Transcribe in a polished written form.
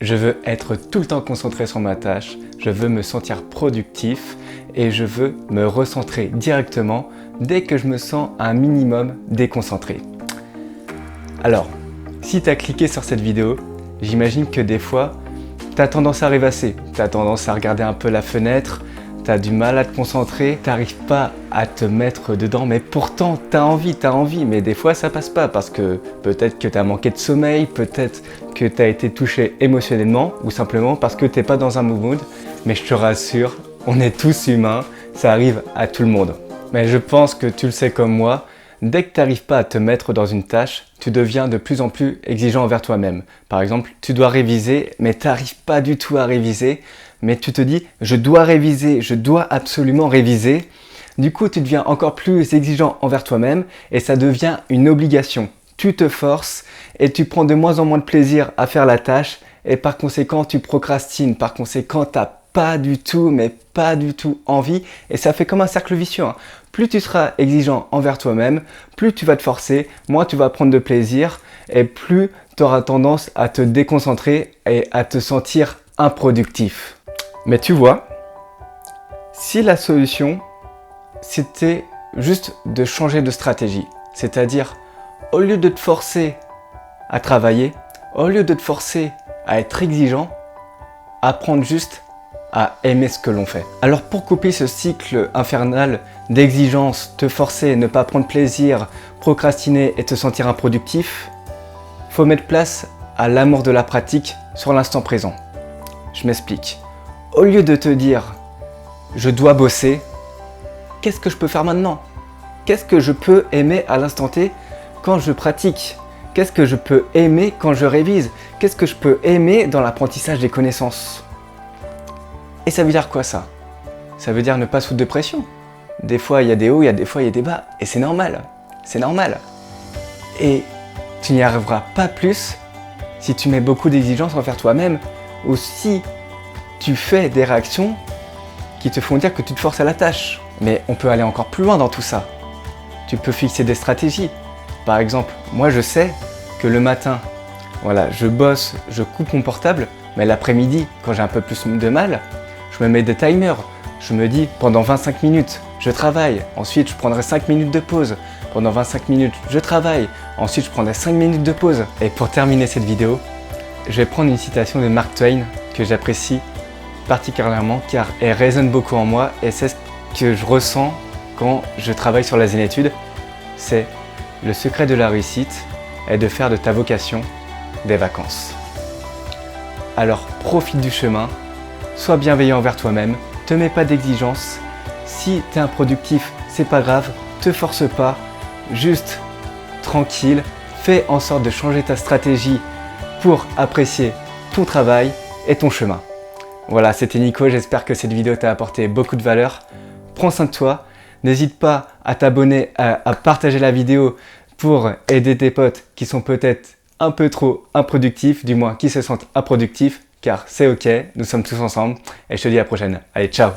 Je veux être tout le temps concentré sur ma tâche, je veux me sentir productif et je veux me recentrer directement dès que je me sens un minimum déconcentré. Alors, si tu as cliqué sur cette vidéo, j'imagine que des fois, tu as tendance à rêvasser, tu as tendance à regarder un peu la fenêtre, tu as du mal à te concentrer, tu n'arrives pas à te mettre dedans, mais pourtant tu as envie, mais des fois ça passe pas parce que peut-être que tu as manqué de sommeil, peut-être que tu as été touché émotionnellement ou simplement parce que tu n'es pas dans un mood, mais je te rassure, on est tous humains, ça arrive à tout le monde. Mais je pense que tu le sais comme moi, dès que tu n'arrives pas à te mettre dans une tâche, tu deviens de plus en plus exigeant envers toi-même. Par exemple, tu dois réviser, mais tu n'arrives pas du tout à réviser, mais tu te dis « je dois réviser, je dois absolument réviser ». Du coup, tu deviens encore plus exigeant envers toi-même et ça devient une obligation. Tu te forces et tu prends de moins en moins de plaisir à faire la tâche et par conséquent, tu procrastines. Par conséquent, tu n'as pas du tout envie et ça fait comme un cercle vicieux. Plus tu seras exigeant envers toi-même, plus tu vas te forcer, moins tu vas prendre de plaisir et plus tu auras tendance à te déconcentrer et à te sentir improductif. Mais tu vois, si la solution c'était juste de changer de stratégie, c'est-à-dire au lieu de te forcer à travailler, au lieu de te forcer à être exigeant, apprendre juste à aimer ce que l'on fait. Alors pour couper ce cycle infernal d'exigence, te forcer, ne pas prendre plaisir, procrastiner et te sentir improductif, faut mettre place à l'amour de la pratique sur l'instant présent. Je m'explique. Au lieu de te dire « je dois bosser », qu'est-ce que je peux faire maintenant? Qu'est-ce que je peux aimer à l'instant T quand je pratique? Qu'est-ce que je peux aimer quand je révise? Qu'est-ce que je peux aimer dans l'apprentissage des connaissances? Et ça veut dire quoi ça? Ça veut dire ne pas se foutre de pression. Des fois il y a des hauts, des fois il y a des bas. Et c'est normal. C'est normal. Et tu n'y arriveras pas plus si tu mets beaucoup d'exigences envers toi-même ou si tu fais des réactions qui te font dire que tu te forces à la tâche. Mais on peut aller encore plus loin dans tout ça. Tu peux fixer des stratégies. Par exemple, moi je sais que le matin, voilà, je bosse, je coupe mon portable, mais l'après-midi, quand j'ai un peu plus de mal, je me mets des timers. Je me dis, pendant 25 minutes, je travaille. Ensuite, je prendrai 5 minutes de pause. Pendant 25 minutes, je travaille. Ensuite, je prendrai 5 minutes de pause. Et pour terminer cette vidéo, je vais prendre une citation de Mark Twain que j'apprécie particulièrement car elle résonne beaucoup en moi et c'est ce que je ressens quand je travaille sur la zénitude. C'est « Le secret de la réussite est de faire de ta vocation des vacances ». Alors profite du chemin, sois bienveillant envers toi-même, te mets pas d'exigence. Si tu es improductif, c'est pas grave, te force pas, juste tranquille, fais en sorte de changer ta stratégie pour apprécier ton travail et ton chemin. Voilà, c'était Nico, j'espère que cette vidéo t'a apporté beaucoup de valeur. Prends soin de toi, n'hésite pas à t'abonner, à partager la vidéo pour aider tes potes qui sont peut-être un peu trop improductifs, du moins qui se sentent improductifs, car c'est ok, nous sommes tous ensemble et je te dis à la prochaine. Allez, ciao!